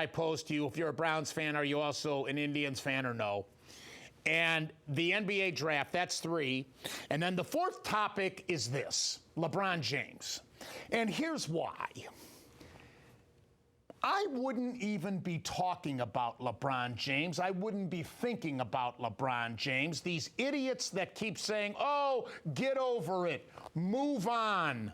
I pose to you, if you're a Browns fan, are you also an Indians fan or no? And the NBA draft, that's 3. And then the 4th topic is this, LeBron James. And here's why. I wouldn't even be talking about LeBron James. I wouldn't be thinking about LeBron James. These idiots that keep saying, oh, get over it, move on.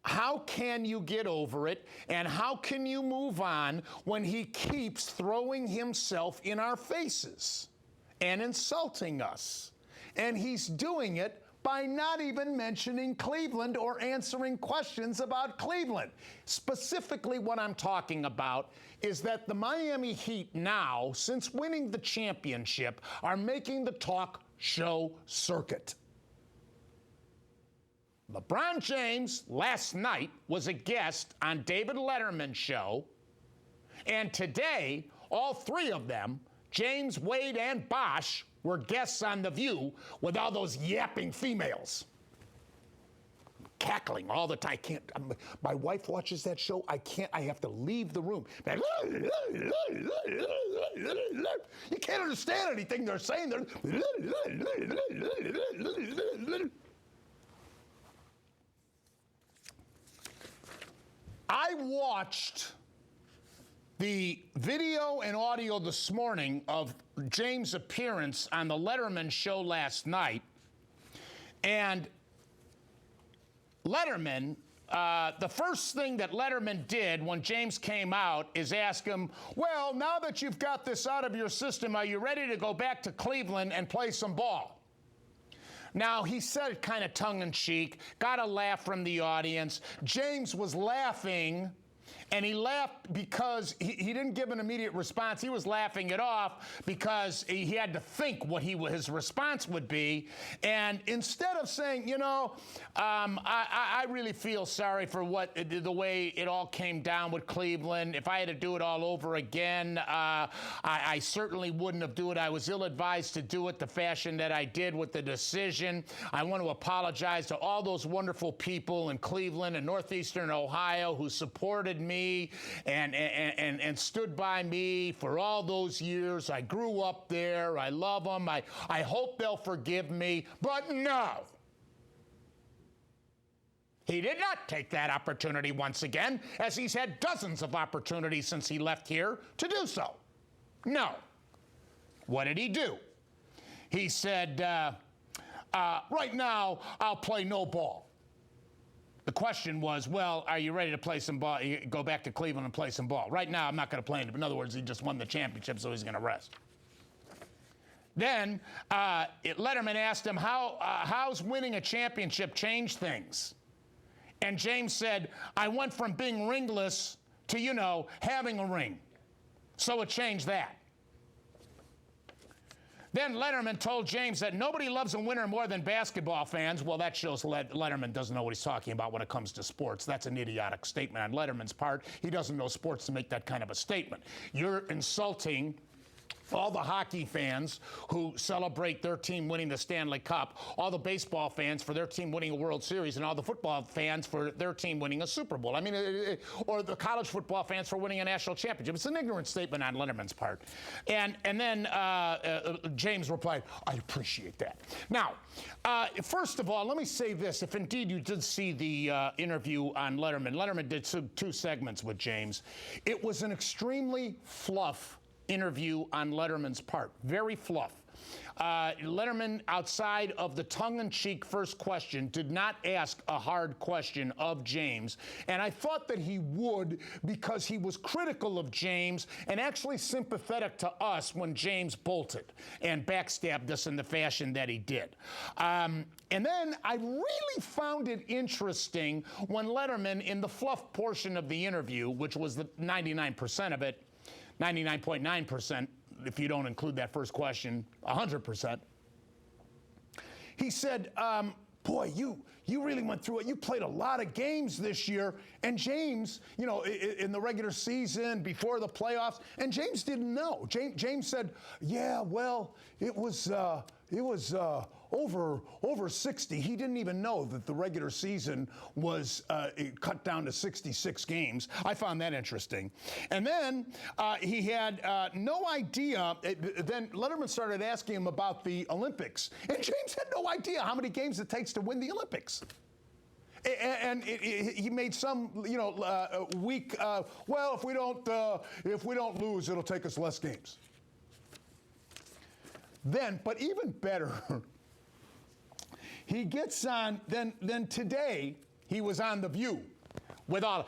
How can you get over it, and how can you move on when he keeps throwing himself in our faces and insulting us? And he's doing it by not even mentioning Cleveland or answering questions about Cleveland. Specifically, what I'm talking about is that the Miami Heat now, since winning the championship, are making the talk show circuit. LeBron James last night was a guest on David Letterman's show, and today, all 3 of them, James, Wade, and Bosch, were guests on The View with all those yapping females. Cackling all the time. I can't, my wife watches that show. I have to leave the room. You can't understand anything they're saying. I watched the video and audio this morning of James' appearance on the Letterman show last night, and Letterman, the first thing that Letterman did when James came out is ask him, well, now that you've got this out of your system, are you ready to go back to Cleveland and play some ball? Now, he said it kind of tongue-in-cheek, got a laugh from the audience. James was laughing, and he laughed because he didn't give an immediate response. He was laughing it off because he had to think what his response would be. And instead of saying, you know, I really feel sorry for the way it all came down with Cleveland. If I had to do it all over again, I certainly wouldn't have done it. I was ill-advised to do it the fashion that I did with the decision. I want to apologize to all those wonderful people in Cleveland and Northeastern Ohio who supported me and stood by me for all those years. I grew up there. I love them. I hope they'll forgive me. But no. He did not take that opportunity once again, as he's had dozens of opportunities since he left here to do so. No. What did he do? He said, right now, I'll play no ball. The question was, well, are you ready to play some ball? Go back to Cleveland and play some ball. Right now, I'm not going to play him. In other words, he just won the championship, so he's going to rest. Then Letterman asked him, how's winning a championship change things? And James said, I went from being ringless to, you know, having a ring. So it changed that. Then Letterman told James that nobody loves a winner more than basketball fans. Well, that shows Letterman doesn't know what he's talking about when it comes to sports. That's an idiotic statement on Letterman's part. He doesn't know sports to make that kind of a statement. You're insulting all the hockey fans who celebrate their team winning the Stanley Cup, all the baseball fans for their team winning a World Series, and all the football fans for their team winning a Super Bowl. I mean, or the college football fans for winning a national championship. It's an ignorant statement on Letterman's part. And then James replied, I appreciate that. Now, first of all, let me say this. If indeed you did see the interview on Letterman, Letterman did 2 segments with James. It was an extremely fluff interview on Letterman's part. Very fluff. Letterman, outside of the tongue-in-cheek first question, did not ask a hard question of James. And I thought that he would, because he was critical of James and actually sympathetic to us when James bolted and backstabbed us in the fashion that he did. And then I really found it interesting when Letterman, in the fluff portion of the interview, which was the 99% of it, 99.9%, if you don't include that first question, 100%. He said, boy, you really went through it. You played a lot of games this year. And James, you know, in the regular season, before the playoffs, and James didn't know. James said, yeah, well, it was over 60. He didn't even know that the regular season was cut down to 66 games. I found that interesting. And then he had no idea. Then Letterman started asking him about the Olympics, and James had no idea how many games it takes to win the Olympics. And he made some, weak. Well, if we don't lose, it'll take us less games. Then, but even better, he gets on. Then today he was on The View with all.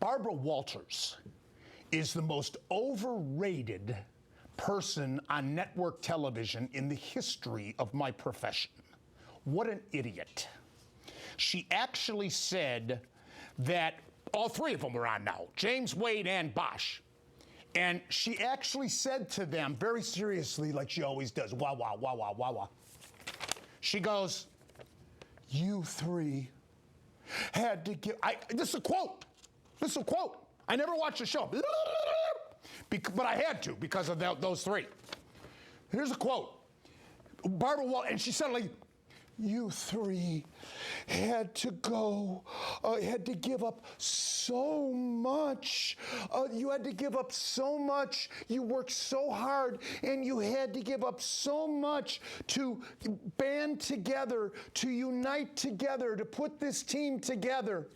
Barbara Walters is the most overrated person on network television in the history of my profession. What an idiot. She actually said that all three of them are on now, James, Wade, and Bosch. And she actually said to them very seriously, like she always does, wah, wah, wah, wah, wah, wah. She goes, you three had to give, this is a quote. This is a quote. I never watched the show, but I had to because of those three. Here's a quote. Barbara Walters, and she said, like, you three had to give up so much. You had to give up so much. You worked so hard, and you had to give up so much to band together, to unite together, to put this team together.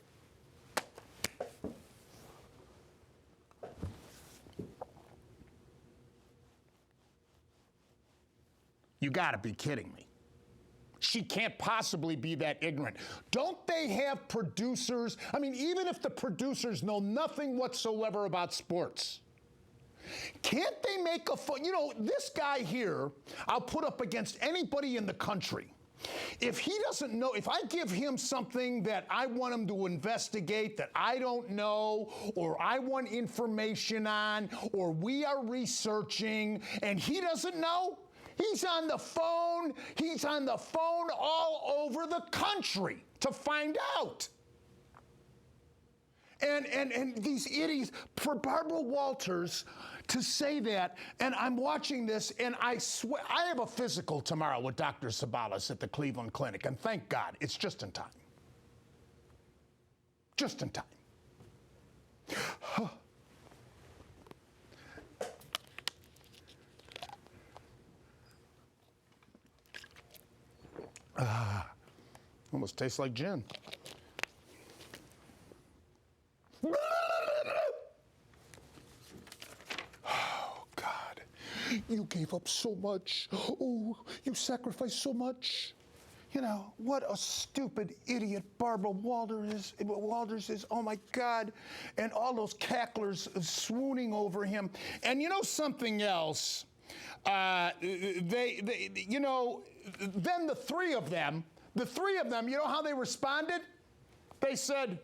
You gotta be kidding me. She can't possibly be that ignorant. Don't they have producers? I mean, even if the producers know nothing whatsoever about sports, can't they make this guy here, I'll put up against anybody in the country. If he doesn't know, if I give him something that I want him to investigate that I don't know, or I want information on, or we are researching, and he doesn't know, he's on the phone. He's on the phone all over the country to find out. And these idiots, for Barbara Walters to say that, and I'm watching this, and I swear, I have a physical tomorrow with Dr. Sabalas at the Cleveland Clinic, and thank God, it's just in time. Just in time. Almost tastes like gin. Oh, God. You gave up so much. Oh, you sacrificed so much. You know, what a stupid idiot Barbara Walters is. Oh, my God. And all those cacklers swooning over him. And you know something else? Then the three of them, you know how they responded? They said,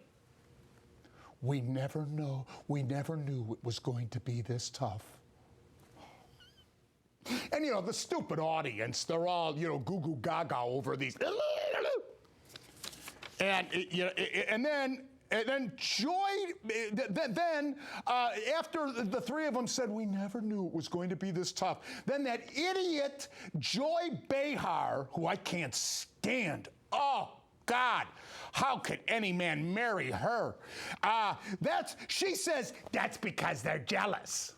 we never knew it was going to be this tough. And, the stupid audience, they're all, goo-goo gaga over these. And, and then Joy, after the three of them said, we never knew it was going to be this tough, then that idiot Joy Behar, who I can't stand, oh, God, how could any man marry her? She says, that's because they're jealous.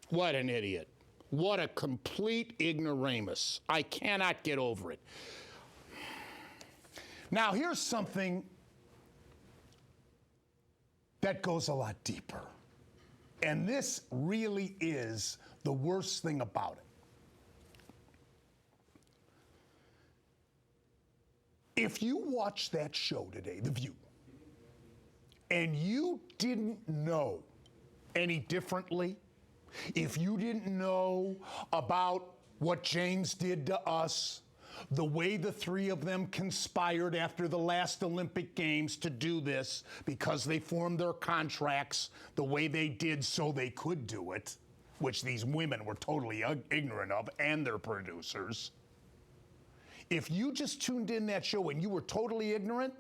What an idiot. What a complete ignoramus. I cannot get over it. Now, here's something that goes a lot deeper. And this really is the worst thing about it. If you watch that show today, The View, and you didn't know any differently, if you didn't know about what James did to us, the way the three of them conspired after the last Olympic Games to do this because they formed their contracts the way they did so they could do it, which these women were totally ignorant of, and their producers. If you just tuned in that show and you were totally ignorant,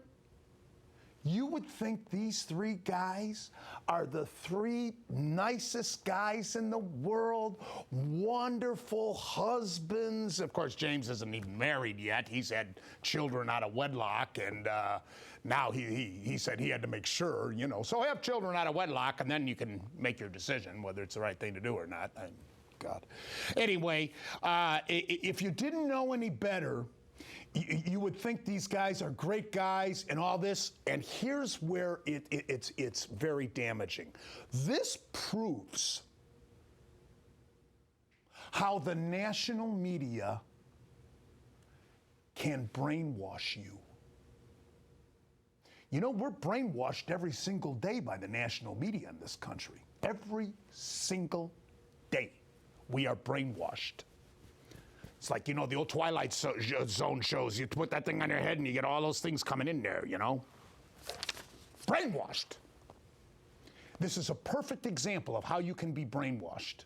you would think these three guys are the three nicest guys in the world, wonderful husbands. Of course, James isn't even married yet. He's had children out of wedlock, and now he said he had to make sure, you know. So have children out of wedlock, and then you can make your decision whether it's the right thing to do or not. God. Anyway, if you didn't know any better, you would think these guys are great guys and all this, and here's where it's very damaging. This proves how the national media can brainwash you. You know, we're brainwashed every single day by the national media in this country. Every single day we are brainwashed. It's like, you know, the old Twilight Zone shows. You put that thing on your head and you get all those things coming in there, you know? Brainwashed. This is a perfect example of how you can be brainwashed.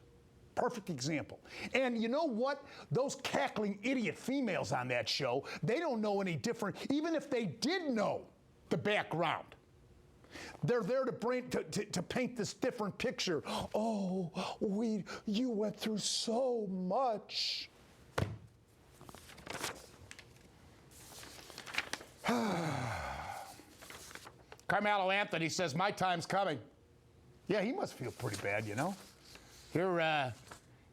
Perfect example. And you know what? Those cackling idiot females on that show, they don't know any different, even if they did know the background. They're there to paint this different picture. Oh, you went through so much. Carmelo Anthony says, my time's coming. Yeah, he must feel pretty bad, you know. Here,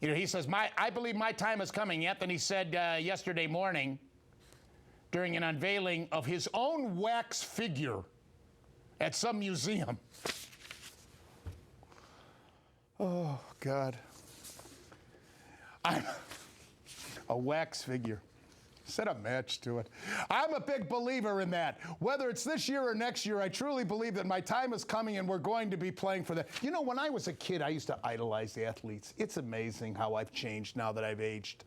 you know, he says, I believe my time is coming. Anthony said yesterday morning during an unveiling of his own wax figure at some museum. Oh, God. I'm a wax figure. Set a match to it. I'm a big believer in that. Whether it's this year or next year, I truly believe that my time is coming and we're going to be playing for that. You know, when I was a kid, I used to idolize the athletes. It's amazing how I've changed now that I've aged.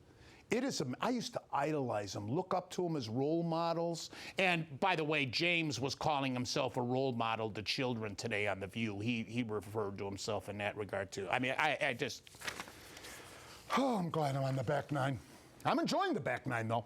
I used to idolize them, look up to them as role models. And by the way, James was calling himself a role model to children today on The View. He referred to himself in that regard too. I mean, I just, I'm glad I'm on the back nine. I'm enjoying the back nine though.